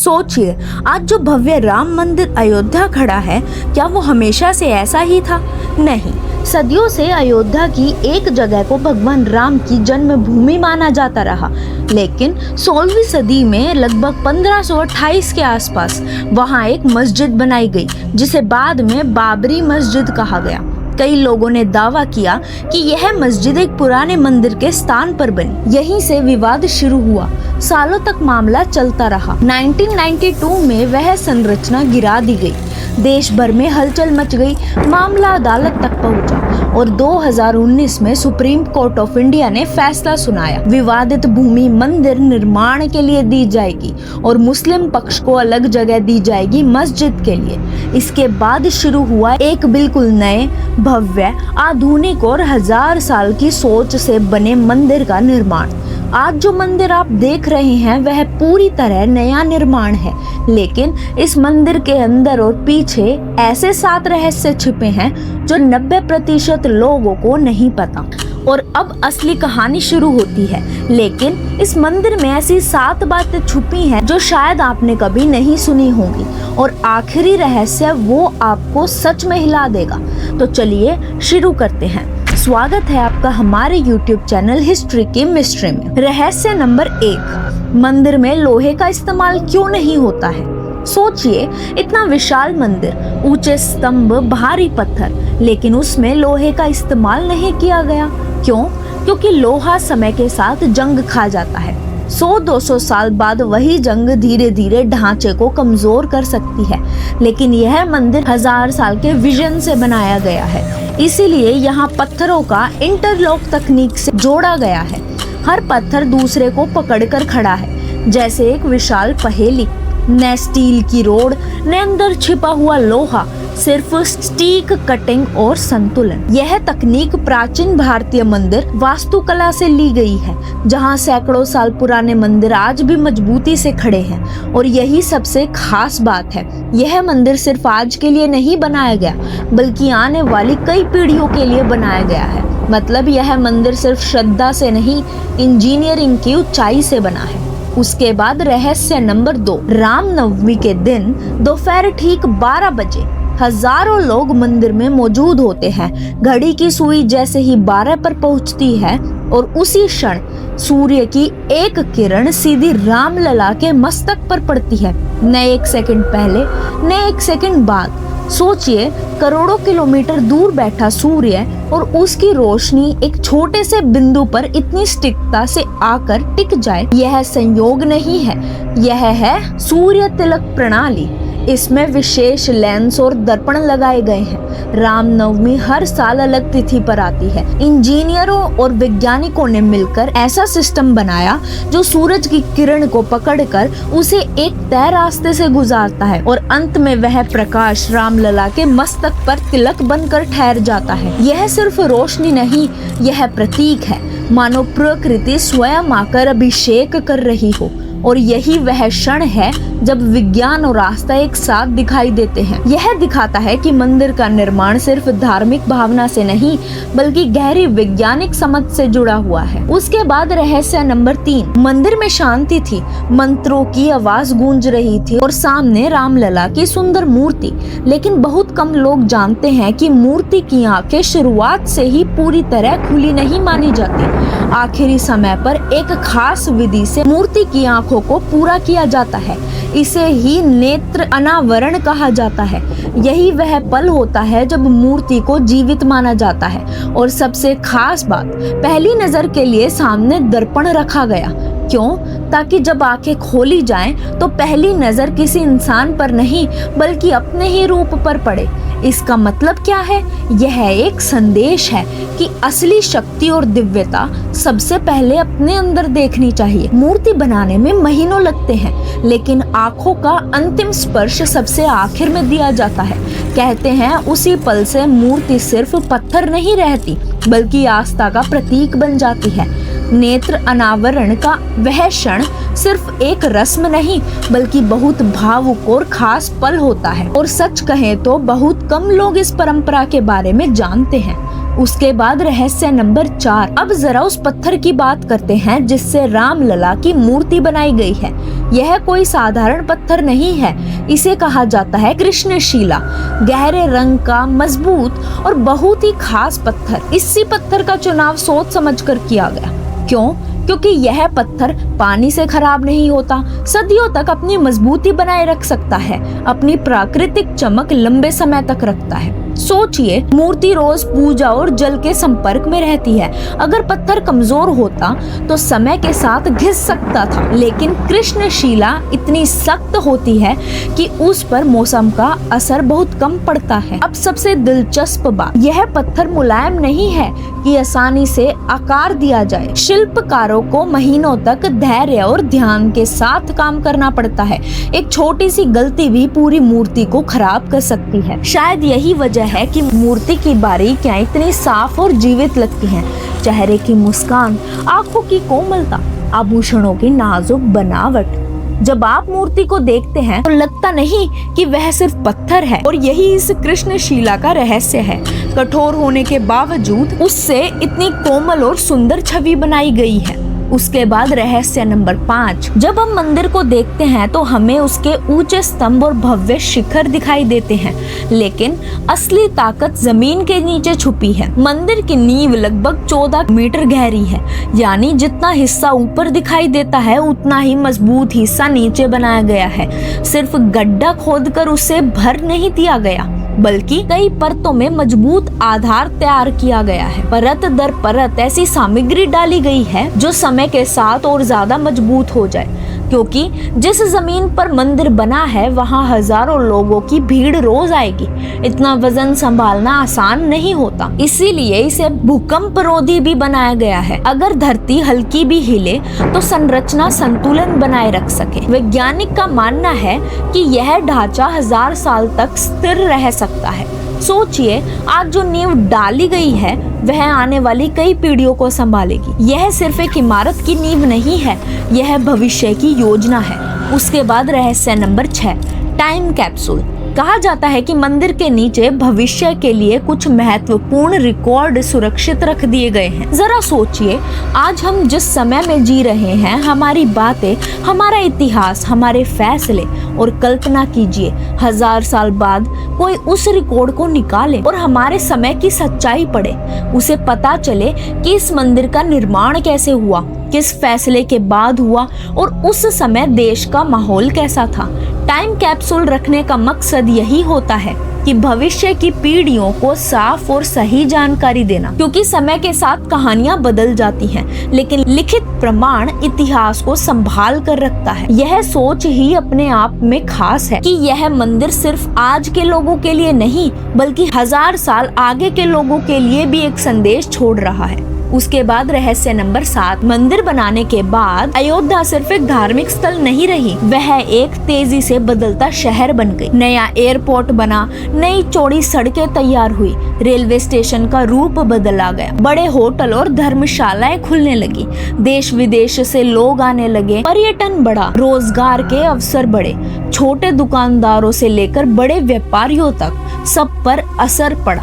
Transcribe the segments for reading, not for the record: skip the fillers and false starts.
सोचिए, आज जो भव्य राम मंदिर अयोध्या खड़ा है, क्या वो हमेशा से ऐसा ही था? नहीं, सदियों से अयोध्या की एक जगह को भगवान राम की जन्मभूमि माना जाता रहा। लेकिन 16वीं सदी में लगभग 1528 के आसपास वहाँ एक मस्जिद बनाई गई, जिसे बाद में बाबरी मस्जिद कहा गया। कई लोगों ने दावा किया कि यह मस्जिद एक पुराने मंदिर के स्थान पर बनी। यहीं से विवाद शुरू हुआ। सालों तक मामला चलता रहा। 1992 में वह संरचना गिरा दी गई। देश भर में हलचल मच गई। मामला अदालत तक पहुंचा और 2019 में सुप्रीम कोर्ट ऑफ इंडिया ने फैसला सुनाया। विवादित भूमि मंदिर निर्माण के लिए दी जाएगी और मुस्लिम पक्ष को अलग जगह दी जाएगी मस्जिद के लिए। इसके बाद शुरू हुआ एक बिल्कुल नए, भव्य, आधुनिक और 1000 साल की सोच से बने मंदिर का निर्माण। आज जो मंदिर आप देख रहे हैं वह पूरी तरह नया निर्माण है, लेकिन इस मंदिर के अंदर और पीछे ऐसे 7 रहस्य छिपे हैं जो 90% लोगों को नहीं पता। और अब असली कहानी शुरू होती है। लेकिन इस मंदिर में ऐसी 7 बातें छुपी हैं जो शायद आपने कभी नहीं सुनी होंगी, और आखिरी रहस्य वो आपको सच में हिला देगा। तो चलिए शुरू करते हैं। स्वागत है आपका हमारे YouTube चैनल हिस्ट्री की मिस्ट्री में। रहस्य नंबर 1, मंदिर में लोहे का इस्तेमाल क्यों नहीं होता है? सोचिए, इतना विशाल मंदिर, ऊंचे स्तंभ, भारी पत्थर, लेकिन उसमें लोहे का इस्तेमाल नहीं किया गया। क्यों? क्योंकि लोहा समय के साथ जंग खा जाता है। 100-200 साल बाद वही जंग धीरे धीरे ढांचे को कमजोर कर सकती है, लेकिन यह मंदिर 1000 साल के विजन से बनाया गया है। इसीलिए यहाँ पत्थरों का इंटरलॉक तकनीक से जोड़ा गया है। हर पत्थर दूसरे को पकड़कर खड़ा है, जैसे एक विशाल पहेली। न स्टील की रोड, न अंदर छिपा हुआ लोहा, सिर्फ स्टीक कटिंग और संतुलन। यह तकनीक प्राचीन भारतीय मंदिर वास्तुकला से ली गई है, जहां सैकड़ों साल पुराने मंदिर आज भी मजबूती से खड़े हैं। और यही सबसे खास बात है, यह मंदिर सिर्फ आज के लिए नहीं बनाया गया, बल्कि आने वाली कई पीढ़ियों के लिए बनाया गया है। मतलब यह मंदिर सिर्फ श्रद्धा से नहीं, इंजीनियरिंग की ऊंचाई से बना है। उसके बाद रहस्य नंबर 2, रामनवमी के दिन दोपहर ठीक 12 बजे हजारों लोग मंदिर में मौजूद होते हैं। घड़ी की सुई जैसे ही 12 पर पहुंचती है और उसी क्षण सूर्य की एक किरण सीधी रामलला के मस्तक पर पड़ती है। न 1 सेकंड पहले, न 1 सेकंड बाद। सोचिए, करोड़ों किलोमीटर दूर बैठा सूर्य और उसकी रोशनी एक छोटे से बिंदु पर इतनी सटीकता से आकर टिक जाए, यह संयोग नहीं है, यह है सूर्य तिलक प्रणाली। इसमें विशेष लेंस और दर्पण लगाए गए हैं। रामनवमी हर साल अलग तिथि पर आती है। इंजीनियरों और वैज्ञानिकों ने मिलकर ऐसा सिस्टम बनाया जो सूरज की किरण को पकड़कर उसे एक तय रास्ते से गुजारता है और अंत में वह प्रकाश रामलला के मस्तक पर तिलक बनकर ठहर जाता है। यह सिर्फ रोशनी नहीं, यह प्रतीक है, मानो प्रकृति स्वयं आकर अभिषेक कर रही हो। और यही वह क्षण है जब विज्ञान और आस्था एक साथ दिखाई देते हैं। यह दिखाता है कि मंदिर का निर्माण सिर्फ धार्मिक भावना से नहीं, बल्कि गहरी वैज्ञानिक समझ से जुड़ा हुआ है। उसके बाद रहस्य नंबर 3, मंदिर में शांति थी, मंत्रों की आवाज गूंज रही थी और सामने रामलला की सुंदर मूर्ति। लेकिन बहुत कम लोग जानते हैं कि मूर्ति की आंखें शुरुआत से ही पूरी तरह खुली नहीं मानी जाती। आखिरी समय पर एक खास विधि से मूर्ति की आंखों को पूरा किया जाता है। इसे ही नेत्र अनावरण कहा जाता है। यही वह पल होता है जब मूर्ति को जीवित माना जाता है। और सबसे खास बात, पहली नजर के लिए सामने दर्पण रखा गया। क्यों? ताकि जब आंखें खोली जाएं तो पहली नजर किसी इंसान पर नहीं, बल्कि अपने ही रूप पर पड़े। इसका मतलब क्या है? यह एक संदेश है कि असली शक्ति और दिव्यता सबसे पहले अपने अंदर देखनी चाहिए। मूर्ति बनाने में महीनों लगते हैं, लेकिन आंखों का अंतिम स्पर्श सबसे आखिर में दिया जाता है। कहते हैं उसी पल से मूर्ति सिर्फ पत्थर नहीं रहती, बल्कि आस्था का प्रतीक बन जाती है। नेत्र अनावरण का वह क्षण सिर्फ एक रस्म नहीं, बल्कि बहुत भावुक और खास पल होता है। और सच कहें तो बहुत कम लोग इस परंपरा के बारे में जानते हैं। उसके बाद रहस्य नंबर 4। अब जरा उस पत्थर की बात करते हैं जिससे रामलला की मूर्ति बनाई गई है। यह कोई साधारण पत्थर नहीं है, इसे कहा जाता है कृष्णशिला। गहरे रंग का, मजबूत और बहुत ही खास पत्थर। इसी पत्थर का चुनाव सोच समझकर किया गया। क्यों? क्योंकि यह पत्थर पानी से खराब नहीं होता, सदियों तक अपनी मजबूती बनाए रख सकता है, अपनी प्राकृतिक चमक लंबे समय तक रखता है। सोचिए, मूर्ति रोज पूजा और जल के संपर्क में रहती है। अगर पत्थर कमजोर होता तो समय के साथ घिस सकता था, लेकिन कृष्णशिला इतनी सख्त होती है कि उस पर मौसम का असर बहुत कम पड़ता है। अब सबसे दिलचस्प बात, यह पत्थर मुलायम नहीं है कि आसानी से आकार दिया जाए। शिल्पकारों को महीनों तक धैर्य और ध्यान के साथ काम करना पड़ता है। एक छोटी सी गलती भी पूरी मूर्ति को खराब कर सकती है। शायद यही वजह है कि मूर्ति की बारीकियां इतनी साफ और जीवित लगती हैं। चेहरे की मुस्कान, आंखों की कोमलता, आभूषणों की नाजुक बनावट। जब आप मूर्ति को देखते हैं तो लगता नहीं कि वह सिर्फ पत्थर है, और यही इस कृष्णशिला का रहस्य है। कठोर होने के बावजूद उससे इतनी कोमल और सुंदर छवि बनाई गई है। उसके बाद रहस्य नंबर 5। जब हम मंदिर को देखते हैं तो हमें उसके ऊंचे स्तंभ और भव्य शिखर दिखाई देते हैं, लेकिन असली ताकत जमीन के नीचे छुपी है। मंदिर की नींव लगभग 14 मीटर गहरी है, यानी जितना हिस्सा ऊपर दिखाई देता है उतना ही मजबूत हिस्सा नीचे बनाया गया है। सिर्फ गड्ढा खोदकर उसे भर नहीं दिया गया, बल्कि कई परतों में मजबूत आधार तैयार किया गया है। परत दर परत ऐसी सामग्री डाली गई है जो समय के साथ और ज्यादा मजबूत हो जाए, क्योंकि जिस जमीन पर मंदिर बना है वहाँ हजारों लोगों की भीड़ रोज आएगी। इतना वजन संभालना आसान नहीं होता, इसीलिए इसे भूकंप रोधी भी बनाया गया है। अगर धरती हल्की भी हिले तो संरचना संतुलन बनाए रख सके। वैज्ञानिक का मानना है कि यह ढांचा 1000 साल तक स्थिर रह सकता है। सोचिए, आज जो नींव डाली गई है वह आने वाली कई पीढ़ियों को संभालेगी। यह सिर्फ एक इमारत की नींव नहीं है, यह भविष्य की योजना है। उसके बाद रहस्य नंबर 6, टाइम कैप्सूल। कहा जाता है कि मंदिर के नीचे भविष्य के लिए कुछ महत्वपूर्ण रिकॉर्ड सुरक्षित रख दिए गए हैं। जरा सोचिए, आज हम जिस समय में जी रहे हैं, हमारी बातें, हमारा इतिहास, हमारे फैसले, और कल्पना कीजिए 1000 साल बाद कोई उस रिकॉर्ड को निकाले और हमारे समय की सच्चाई पढ़े। उसे पता चले कि इस मंदिर का निर्माण कैसे हुआ, किस फैसले के बाद हुआ और उस समय देश का माहौल कैसा था। टाइम कैप्सूल रखने का मकसद यही होता है कि भविष्य की पीढ़ियों को साफ और सही जानकारी देना, क्योंकि समय के साथ कहानियां बदल जाती हैं, लेकिन लिखित प्रमाण इतिहास को संभाल कर रखता है। यह सोच ही अपने आप में खास है कि यह मंदिर सिर्फ आज के लोगों के लिए नहीं, बल्कि 1000 साल आगे के लोगों के लिए भी एक संदेश छोड़ रहा है। उसके बाद रहस्य नंबर 7, मंदिर बनाने के बाद अयोध्या सिर्फ एक धार्मिक स्थल नहीं रही, वह एक तेजी से बदलता शहर बन गई। नया एयरपोर्ट बना, नई चौड़ी सड़कें तैयार हुई, रेलवे स्टेशन का रूप बदला गया, बड़े होटल और धर्मशालाएं खुलने लगी, देश विदेश से लोग आने लगे, पर्यटन बढ़ा, रोजगार के अवसर बढ़े, छोटे दुकानदारों से लेकर बड़े व्यापारियों तक सब पर असर पड़ा।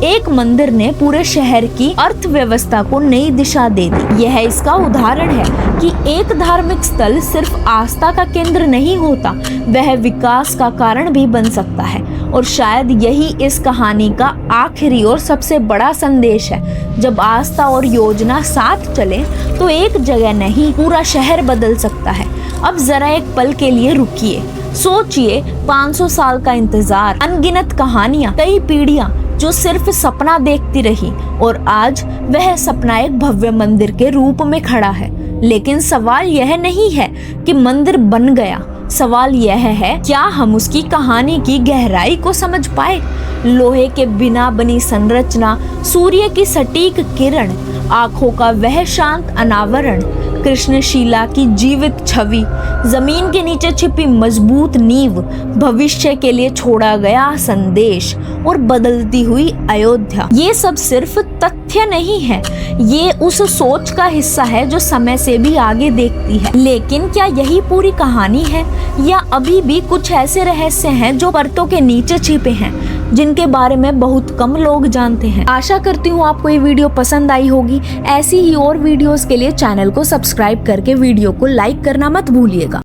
एक मंदिर ने पूरे शहर की अर्थव्यवस्था को नई दिशा दे दी। यह इसका उदाहरण है कि एक धार्मिक स्थल सिर्फ आस्था का केंद्र नहीं होता, वह विकास का कारण भी बन सकता है। और शायद यही इस कहानी का आखिरी और सबसे बड़ा संदेश है। जब आस्था और योजना साथ चले तो एक जगह नहीं, पूरा शहर बदल सकता है। अब जरा एक पल के लिए रुकिए, सोचिए, 500 साल का इंतजार, अनगिनत कहानियां, कई पीढ़ियां जो सिर्फ सपना देखती रही, और आज वह सपना एक भव्य मंदिर के रूप में खड़ा है। लेकिन सवाल यह नहीं है कि मंदिर बन गया, सवाल यह है क्या हम उसकी कहानी की गहराई को समझ पाए। लोहे के बिना बनी संरचना, सूर्य की सटीक किरण, आंखों का वह शांत अनावरण, कृष्णशिला की जीवित छवि, जमीन के नीचे छिपी मजबूत नींव, भविष्य के लिए छोड़ा गया संदेश और बदलती हुई अयोध्या। ये सब सिर्फ तथ्य नहीं है, ये उस सोच का हिस्सा है जो समय से भी आगे देखती है। लेकिन क्या यही पूरी कहानी है, या अभी भी कुछ ऐसे रहस्य हैं जो परतों के नीचे छिपे हैं? जिनके बारे में बहुत कम लोग जानते हैं। आशा करती हूँ आपको ये वीडियो पसंद आई होगी। ऐसी ही और वीडियोस के लिए चैनल को सब्सक्राइब करके वीडियो को लाइक करना मत भूलिएगा।